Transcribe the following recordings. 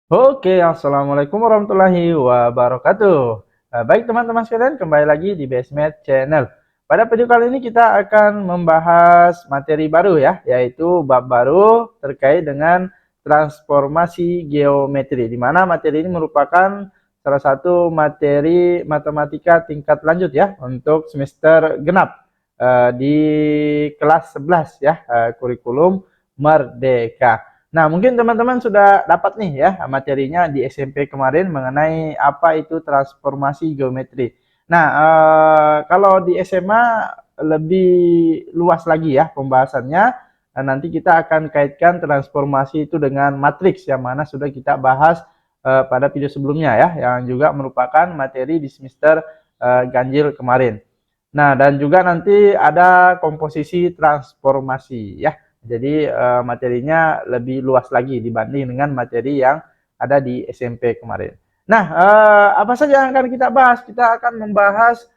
Oke, assalamualaikum warahmatullahi wabarakatuh. Baik teman-teman sekalian, kembali lagi di Basement Channel. Pada video kali ini kita akan membahas materi baru ya, yaitu bab baru terkait dengan transformasi geometri. Di mana materi ini merupakan salah satu materi matematika tingkat lanjut ya untuk semester genap di kelas 11 ya, kurikulum Merdeka. Nah, mungkin teman-teman sudah dapat nih ya materinya di SMP kemarin mengenai apa itu transformasi geometri. Nah, kalau di SMA lebih luas lagi ya pembahasannya. Nah, nanti kita akan kaitkan transformasi itu dengan matriks yang mana sudah kita bahas pada video sebelumnya ya, yang juga merupakan materi di semester ganjil kemarin. Nah, dan juga nanti ada komposisi transformasi ya. Jadi materinya lebih luas lagi dibanding dengan materi yang ada di SMP kemarin. Nah, apa saja yang akan kita bahas? Kita akan membahas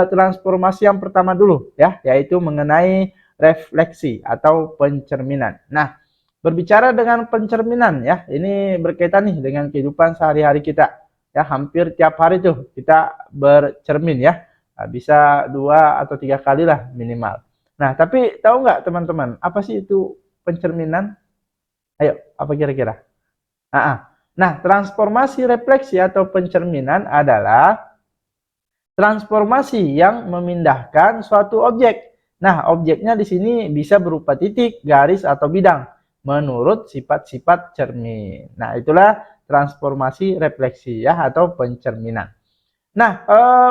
transformasi yang pertama dulu ya, yaitu mengenai refleksi atau pencerminan. Nah, berbicara dengan pencerminan ya, ini berkaitan nih dengan kehidupan sehari-hari kita. Ya, hampir tiap hari tuh kita bercermin ya. Bisa 2 atau 3 kali lah minimal. Nah, tapi tahu nggak teman-teman, apa sih itu pencerminan? Ayo, apa kira-kira? Nah, transformasi refleksi atau pencerminan adalah transformasi yang memindahkan suatu objek. Nah, objeknya di sini bisa berupa titik, garis, atau bidang menurut sifat-sifat cermin. Nah, itulah transformasi refleksi ya atau pencerminan. Nah,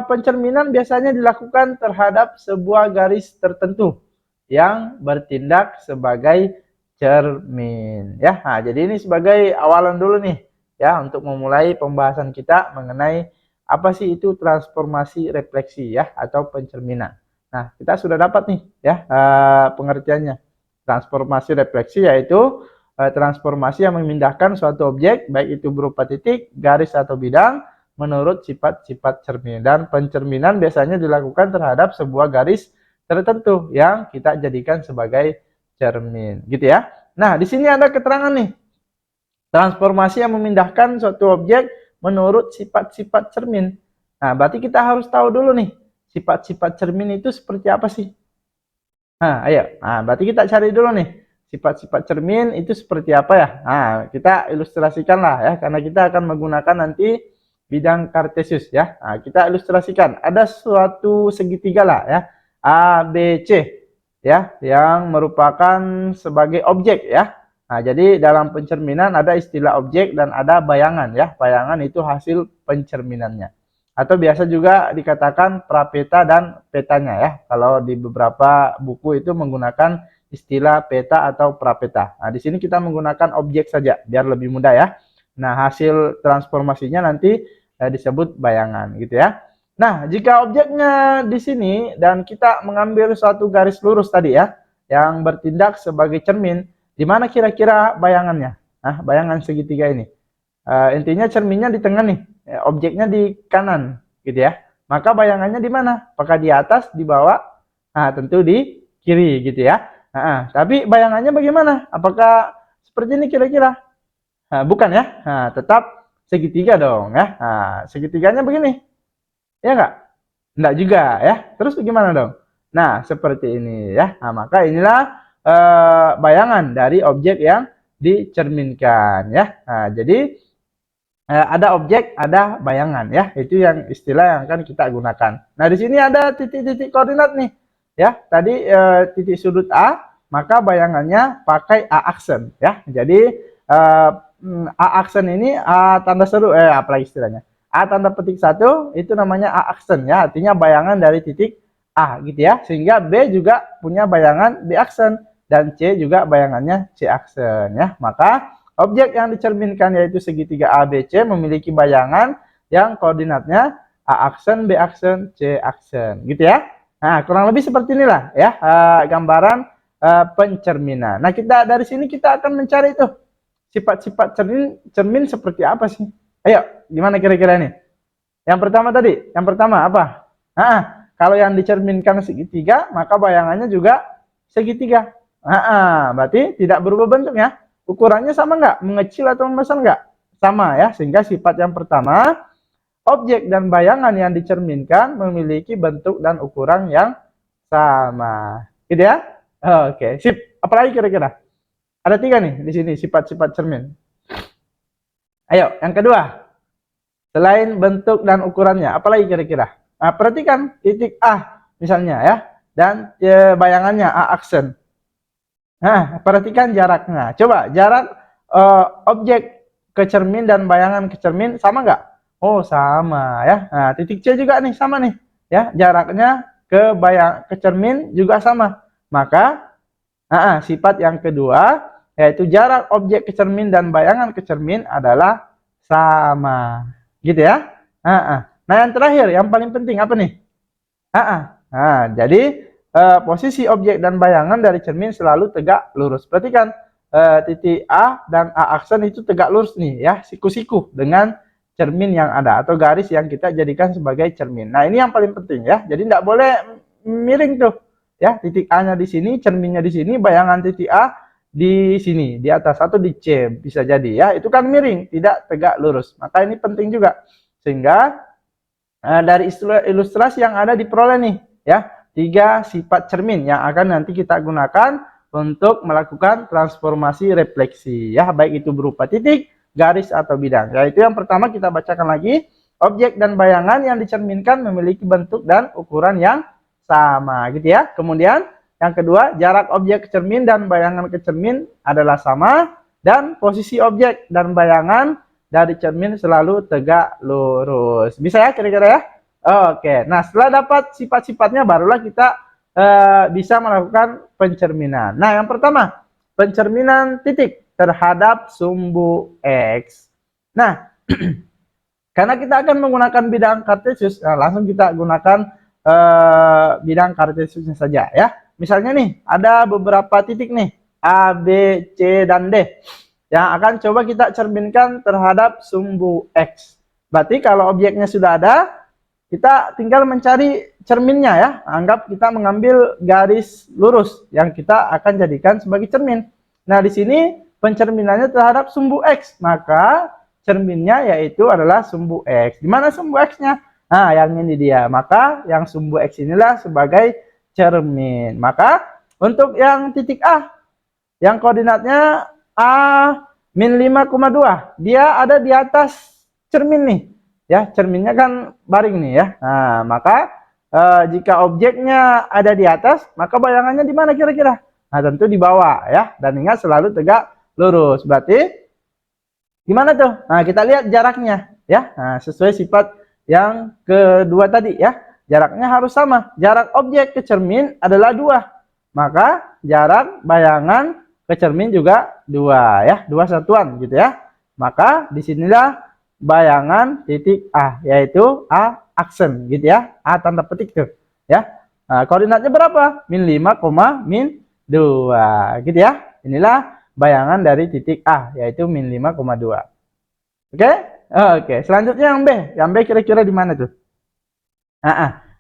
pencerminan biasanya dilakukan terhadap sebuah garis tertentu yang bertindak sebagai cermin ya. Nah, jadi ini sebagai awalan dulu nih ya untuk memulai pembahasan kita mengenai apa sih itu transformasi refleksi ya atau pencerminan. Nah, kita sudah dapat nih ya pengertiannya. Transformasi refleksi yaitu transformasi yang memindahkan suatu objek baik itu berupa titik, garis atau bidang menurut sifat-sifat cermin, dan pencerminan biasanya dilakukan terhadap sebuah garis tertentu yang kita jadikan sebagai cermin gitu ya. Nah, di sini ada keterangan nih, transformasi yang memindahkan suatu objek menurut sifat-sifat cermin. Nah, berarti kita harus tahu dulu nih, sifat-sifat cermin itu seperti apa sih? Nah, ayo. Nah, berarti kita cari dulu nih, sifat-sifat cermin itu seperti apa ya? Nah, kita ilustrasikan lah ya, karena kita akan menggunakan nanti bidang kartesius ya. Nah, kita ilustrasikan. Ada suatu segitiga lah ya, A, B, C ya, yang merupakan sebagai objek ya. Nah, jadi dalam pencerminan ada istilah objek dan ada bayangan ya. Bayangan itu hasil pencerminannya. Atau biasa juga dikatakan prapeta dan petanya ya. Kalau di beberapa buku itu menggunakan istilah peta atau prapeta. Nah, di sini kita menggunakan objek saja biar lebih mudah ya. Nah, hasil transformasinya nanti disebut bayangan gitu ya. Nah, jika objeknya di sini dan kita mengambil suatu garis lurus tadi ya, yang bertindak sebagai cermin, di mana kira-kira bayangannya? Nah, bayangan segitiga ini. Intinya cerminnya di tengah nih, objeknya di kanan, gitu ya. Maka bayangannya di mana? Apakah di atas, di bawah? Nah, tentu di kiri, gitu ya. Tapi bayangannya bagaimana? Apakah seperti ini kira-kira? Nah, bukan ya. Nah, tetap segitiga dong ya. Nah, segitiganya begini, ya enggak? Enggak juga ya. Terus gimana dong? Nah, seperti ini ya. Nah, maka inilah bayangan dari objek yang dicerminkan ya. Nah, jadi ada objek, ada bayangan ya. Itu yang istilah yang akan kita gunakan. Nah, di sini ada titik-titik koordinat nih. Ya, tadi titik sudut A, maka bayangannya pakai A aksen ya. Jadi A aksen ini A tanda seru apalagi istilahnya. A tanda petik 1 itu namanya A aksen ya, artinya bayangan dari titik A gitu ya. Sehingga B juga punya bayangan B aksen dan C juga bayangannya C aksen ya. Maka objek yang dicerminkan yaitu segitiga ABC memiliki bayangan yang koordinatnya A aksen, B aksen, C aksen, gitu ya. Nah, kurang lebih seperti inilah ya gambaran pencerminan. Nah, kita dari sini kita akan mencari itu sifat-sifat cermin seperti apa sih? Ayo, gimana kira-kira ini? Yang pertama tadi, yang pertama apa? Kalau yang dicerminkan segitiga, maka bayangannya juga segitiga. Berarti tidak berubah bentuk ya. Ukurannya sama nggak? Mengecil atau membesar nggak? sama ya, sehingga sifat yang pertama, objek dan bayangan yang dicerminkan memiliki bentuk dan ukuran yang sama. Gitu ya? Oke, sip. Apalagi kira-kira? Ada 3 nih di sini sifat-sifat cermin. Ayo, yang kedua. Selain bentuk dan ukurannya, apalagi kira-kira? Nah, perhatikan titik A misalnya ya, dan bayangannya A aksen. Nah, perhatikan jaraknya. Coba jarak objek ke cermin dan bayangan ke cermin sama nggak? Oh, sama ya. Nah, titik C juga nih sama nih. Ya, jaraknya ke cermin juga sama. Maka sifat yang kedua yaitu jarak objek ke cermin dan bayangan ke cermin adalah sama. Gitu ya. Nah, yang terakhir yang paling penting apa nih? Nah, jadi posisi objek dan bayangan dari cermin selalu tegak lurus. Perhatikan titik A dan A aksen itu tegak lurus nih ya, siku-siku dengan cermin yang ada atau garis yang kita jadikan sebagai cermin. Nah, ini yang paling penting ya. Jadi tidak boleh miring tuh. Ya, titik A-nya di sini, cerminnya di sini, bayangan titik A di sini, di atas atau di C bisa jadi ya. Itu kan miring, tidak tegak lurus. Maka ini penting juga. Sehingga dari ilustrasi yang ada diperoleh nih ya 3 sifat cermin yang akan nanti kita gunakan untuk melakukan transformasi refleksi ya, baik itu berupa titik, garis atau bidang. Yaitu yang pertama kita bacakan lagi, objek dan bayangan yang dicerminkan memiliki bentuk dan ukuran yang sama gitu ya. Kemudian yang kedua, jarak objek ke cermin dan bayangan ke cermin adalah sama, dan posisi objek dan bayangan dari cermin selalu tegak lurus. Bisa ya kira-kira ya? Oke. Nah, setelah dapat sifat-sifatnya barulah kita bisa melakukan pencerminan. Nah, yang pertama, pencerminan titik terhadap sumbu X. Nah, karena kita akan menggunakan bidang kartesius, langsung kita gunakan bidang kartesiusnya saja ya. Misalnya nih, ada beberapa titik nih, A, B, C, dan D yang akan coba kita cerminkan terhadap sumbu X. Berarti kalau objeknya sudah ada, kita tinggal mencari cerminnya ya. Anggap kita mengambil garis lurus yang kita akan jadikan sebagai cermin. Nah, di sini pencerminannya terhadap sumbu X. Maka cerminnya yaitu adalah sumbu X. Di mana sumbu X-nya? Nah, yang ini dia. Maka yang sumbu X inilah sebagai cermin. Maka untuk yang titik A, yang koordinatnya A min 5,2. Dia ada di atas cermin nih. Ya, cerminnya kan baring nih ya. Nah, maka jika objeknya ada di atas, maka bayangannya di mana kira-kira? Nah, tentu di bawah ya. Dan ingat selalu tegak lurus. Berarti gimana tuh? Nah, kita lihat jaraknya ya. Nah, sesuai sifat yang kedua tadi ya. Jaraknya harus sama. Jarak objek ke cermin adalah 2. Maka jarak bayangan ke cermin juga 2 ya. 2 satuan gitu ya. Maka disinilah bayangan titik A, yaitu A aksen gitu ya. A tanda petik tuh ya. Nah, koordinatnya berapa? Min 5, min 2 gitu ya. Inilah bayangan dari titik A, yaitu min 5,2. Oke? Oke, selanjutnya yang B. Yang B kira-kira di mana tuh?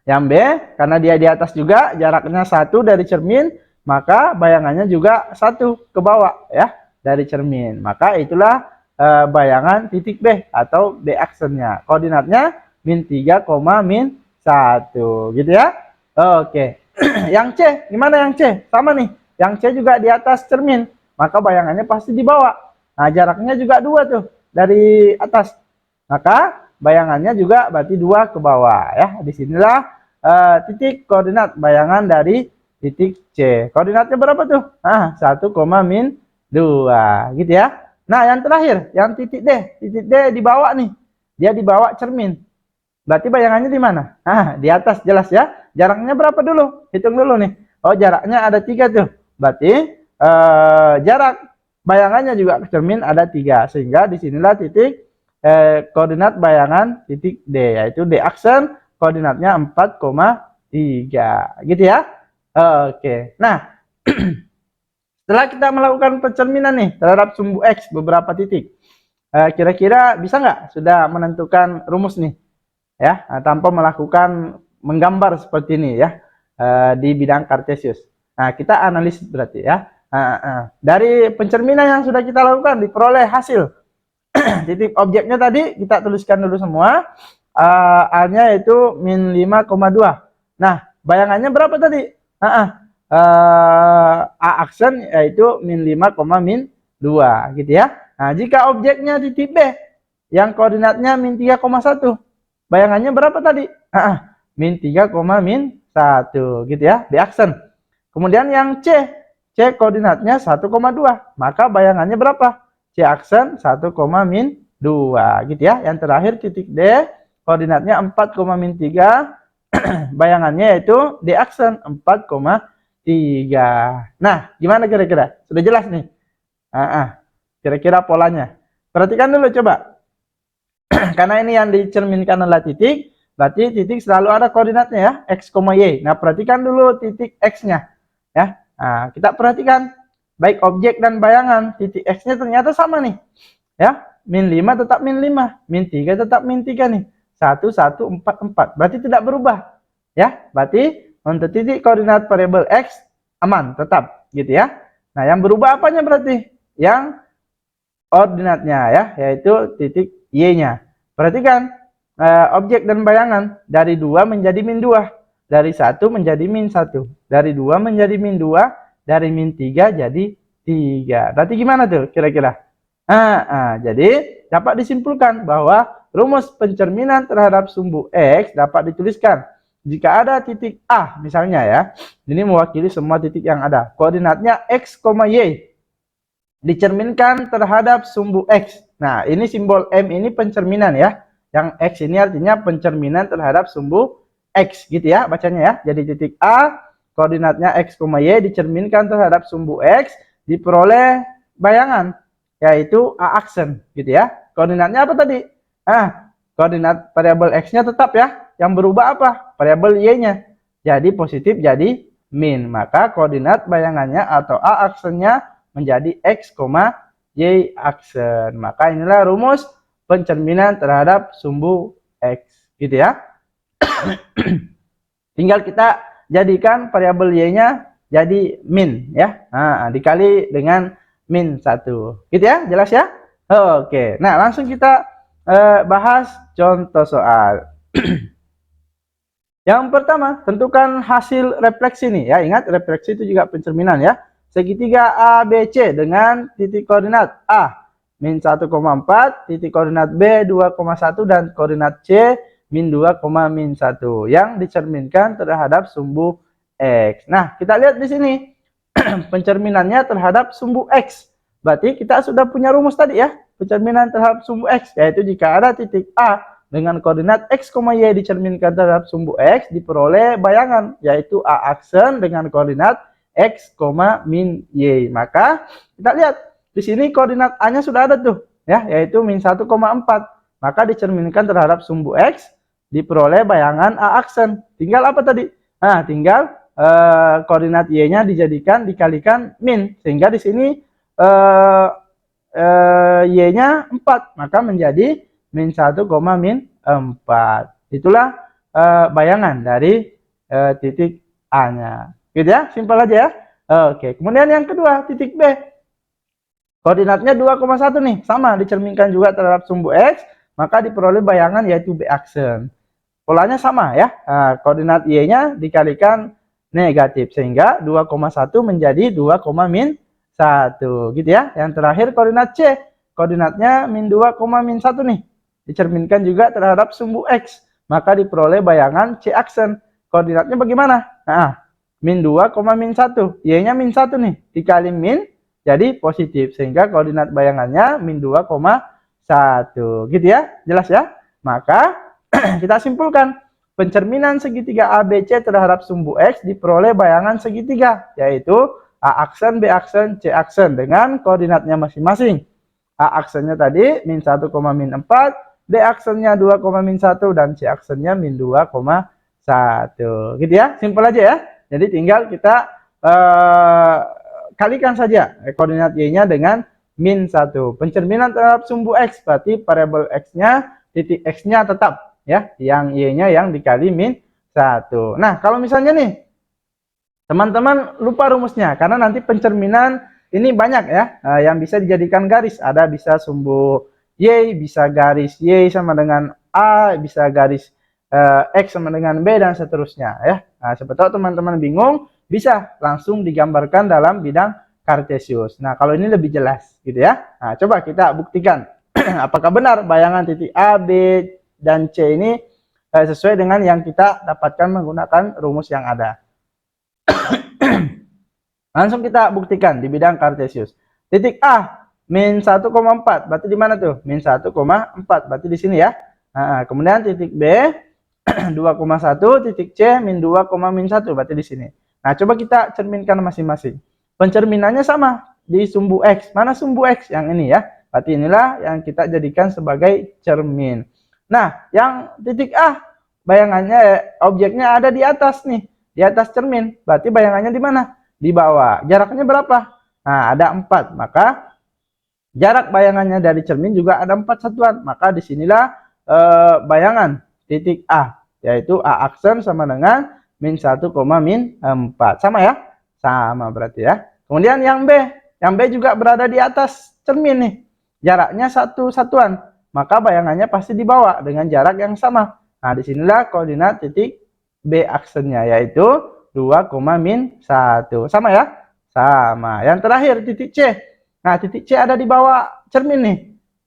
Yang B, karena dia di atas juga, jaraknya 1 dari cermin, maka bayangannya juga 1 ke bawah ya dari cermin. Maka itulah bayangan titik B atau B aksennya. Koordinatnya min 3, min 1 gitu ya. Oke. Yang C, gimana yang C? Sama nih. Yang C juga di atas cermin, maka bayangannya pasti di bawah. Nah, jaraknya juga 2 tuh dari atas. Maka bayangannya juga berarti 2 ke bawah ya. Disinilah titik koordinat bayangan dari titik C. Koordinatnya berapa tuh? 1, min 2 gitu ya. Nah, yang terakhir, yang titik D. Titik D di bawah nih. Dia di bawah cermin. Berarti bayangannya di mana? Di atas jelas ya. Jaraknya berapa dulu? Hitung dulu nih. Oh, jaraknya ada 3 tuh. Berarti jarak bayangannya juga ke cermin ada 3. Sehingga disinilah titik koordinat bayangan titik D. Yaitu D aksen, koordinatnya 4,3. Gitu ya. Oke. Nah, setelah kita melakukan pencerminan nih terhadap sumbu X beberapa titik, kira-kira bisa nggak sudah menentukan rumus nih ya, tanpa melakukan menggambar seperti ini ya di bidang kartesius. Nah, kita analisis berarti ya. Dari pencerminan yang sudah kita lakukan diperoleh hasil titik objeknya tadi kita tuliskan dulu semua. A-nya itu min 5,2. Nah, bayangannya berapa tadi? A aksen yaitu min 5, min 2 gitu ya. Nah, jika objeknya titik B yang koordinatnya min 3,1, bayangannya berapa tadi? Min 3, min 1 gitu ya, B aksen. Kemudian yang C koordinatnya 1,2, maka bayangannya berapa? C aksen 1, min 2 gitu ya. Yang terakhir titik D koordinatnya 4, min 3, bayangannya yaitu D aksen 4,3. Nah, gimana kira-kira? Sudah jelas nih? Kira-kira polanya. Perhatikan dulu coba. Karena ini yang dicerminkan adalah titik, berarti titik selalu ada koordinatnya ya, X, Y. Nah, perhatikan dulu titik X-nya. Ya. Nah, kita perhatikan. Baik objek dan bayangan, titik X-nya ternyata sama nih. Ya, min 5 tetap min 5, min 3 tetap min 3 nih. 1, 1, 4, 4. Berarti tidak berubah. Ya, berarti untuk titik koordinat variabel X aman, tetap gitu ya. Nah, yang berubah apanya berarti? Yang koordinatnya ya, yaitu titik Y-nya. Perhatikan, objek dan bayangan dari 2 menjadi min 2, dari 1 menjadi min 1, dari 2 menjadi min 2, dari min 3 jadi 3. Berarti gimana tuh kira-kira? Jadi dapat disimpulkan bahwa rumus pencerminan terhadap sumbu X dapat dituliskan. Jika ada titik A misalnya ya, ini mewakili semua titik yang ada. Koordinatnya X, Y dicerminkan terhadap sumbu X. Nah, ini simbol M ini pencerminan ya. Yang X ini artinya pencerminan terhadap sumbu X gitu ya bacanya ya. Jadi titik A koordinatnya X, Y dicerminkan terhadap sumbu X diperoleh bayangan yaitu A aksen gitu ya. Koordinatnya apa tadi? Koordinat variabel X-nya tetap ya. Yang berubah apa? Variabel Y-nya. Jadi positif jadi min. Maka koordinat bayangannya atau A aksennya menjadi X, Y aksen. Maka inilah rumus pencerminan terhadap sumbu X. Gitu ya. Tinggal kita jadikan variabel Y-nya jadi min ya. Nah, dikali dengan min 1. Gitu ya, jelas ya? Oke. Nah, langsung kita bahas contoh soal. Yang pertama, tentukan hasil refleksi nih ya. Ingat, refleksi itu juga pencerminan ya. Segitiga ABC dengan titik koordinat A min 1,4, titik koordinat B 2,1 dan koordinat C min 2, min 1 yang dicerminkan terhadap sumbu X. Nah, kita lihat di sini pencerminannya terhadap sumbu X. Berarti kita sudah punya rumus tadi ya, pencerminan terhadap sumbu X, yaitu jika ada titik A dengan koordinat X, Y dicerminkan terhadap sumbu X, diperoleh bayangan, yaitu A aksen dengan koordinat X, min Y. Maka kita lihat, di sini koordinat A-nya sudah ada tuh, ya, yaitu min 1,4. Maka dicerminkan terhadap sumbu X, diperoleh bayangan A aksen. Tinggal apa tadi? Nah, tinggal koordinat Y-nya dikalikan min. Sehingga di sini Y-nya 4, maka menjadi min 1, min 4. Itulah bayangan dari titik A-nya. Gitu ya, simpel aja ya. Oke, kemudian yang kedua, titik B. Koordinatnya 2,1 nih, sama dicerminkan juga terhadap sumbu X, maka diperoleh bayangan yaitu B aksen. Polanya sama ya. Koordinat Y-nya dikalikan negatif sehingga 2,1 menjadi 2, min 1 gitu ya. Yang terakhir koordinat C, koordinatnya min 2, min 1 nih. Dicerminkan juga terhadap sumbu X, maka diperoleh bayangan C aksen. Koordinatnya bagaimana? Nah, min 2, min 1. Y-nya min 1 nih, dikali min jadi positif sehingga koordinat bayangannya min 2, 1. Gitu ya? Jelas ya? Maka kita simpulkan pencerminan segitiga ABC terhadap sumbu X diperoleh bayangan segitiga yaitu A aksen, B aksen, C aksen dengan koordinatnya masing-masing. A aksennya tadi min 1, min 4, B aksennya 2, min 1 dan C aksennya min 2, 1. Gitu ya, simpel aja ya. Jadi tinggal kita kalikan saja koordinat Y-nya dengan min 1. Pencerminan terhadap sumbu X berarti variabel X-nya, titik X-nya tetap ya, yang Y-nya yang dikali min 1. Nah, kalau misalnya nih teman-teman lupa rumusnya karena nanti pencerminan ini banyak ya yang bisa dijadikan garis. Ada bisa sumbu Y, bisa garis Y sama dengan A, bisa garis X sama dengan B, dan seterusnya ya. Nah, siapa tahu teman-teman bingung, bisa langsung digambarkan dalam bidang Kartesius. Nah, kalau ini lebih jelas gitu ya. Nah, coba kita buktikan apakah benar bayangan titik A, B, dan C ini sesuai dengan yang kita dapatkan menggunakan rumus yang ada. Langsung kita buktikan di bidang Kartesius. Titik A, min 1,4. Berarti di mana tuh? Min 1,4. Berarti di sini ya. Nah, kemudian titik B, 2,1. Titik C, min 2,1. Berarti di sini. Nah, coba kita cerminkan masing-masing. Pencerminannya sama di sumbu X. Mana sumbu X? Yang ini ya. Berarti inilah yang kita jadikan sebagai cermin. Nah, yang titik A, bayangannya, objeknya ada di atas nih. Di atas cermin. Berarti bayangannya di mana? Di bawah. Jaraknya berapa? Nah, ada 4. Maka jarak bayangannya dari cermin juga ada 4 satuan. Maka disinilah bayangan titik A, yaitu A aksen sama dengan min 1, min 4. Sama ya? Sama berarti ya. Kemudian yang B. Yang B juga berada di atas cermin nih. Jaraknya 1 satuan. Maka bayangannya pasti di bawah dengan jarak yang sama. Nah, disinilah koordinat titik B aksennya, yaitu 2, min 1. Sama ya? Sama. Yang terakhir titik C. Nah, titik C ada di bawah cermin nih.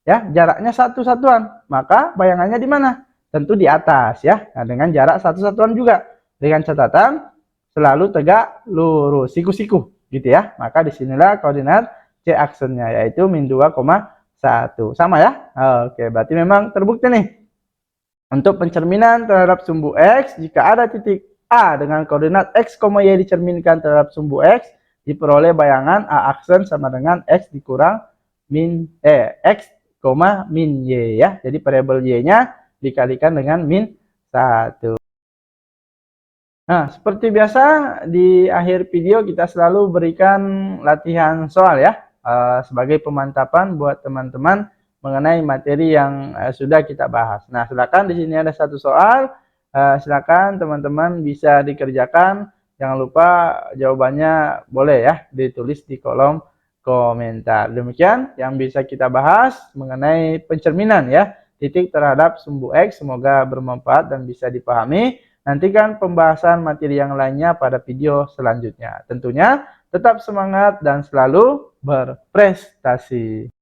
Ya, jaraknya 1 satuan. Maka bayangannya di mana? Tentu di atas ya. Nah, dengan jarak 1 satuan juga. Dengan catatan selalu tegak lurus, siku-siku gitu ya. Maka disinilah koordinat C aksennya, yaitu min 2,1. Sama ya? Oke, berarti memang terbukti nih. Untuk pencerminan terhadap sumbu X, jika ada titik A dengan koordinat X, Y dicerminkan terhadap sumbu X, diperoleh bayangan A aksen sama dengan X dikurang min X, min Y ya. Jadi variabel Y-nya dikalikan dengan min 1. Nah, seperti biasa di akhir video kita selalu berikan latihan soal ya, sebagai pemantapan buat teman-teman mengenai materi yang sudah kita bahas. Nah, silakan di sini ada satu soal, silakan teman-teman bisa dikerjakan. Jangan lupa jawabannya boleh ya ditulis di kolom komentar. Demikian yang bisa kita bahas mengenai pencerminan ya, titik terhadap sumbu X. Semoga bermanfaat dan bisa dipahami. Nantikan pembahasan materi yang lainnya pada video selanjutnya. Tentunya tetap semangat dan selalu berprestasi.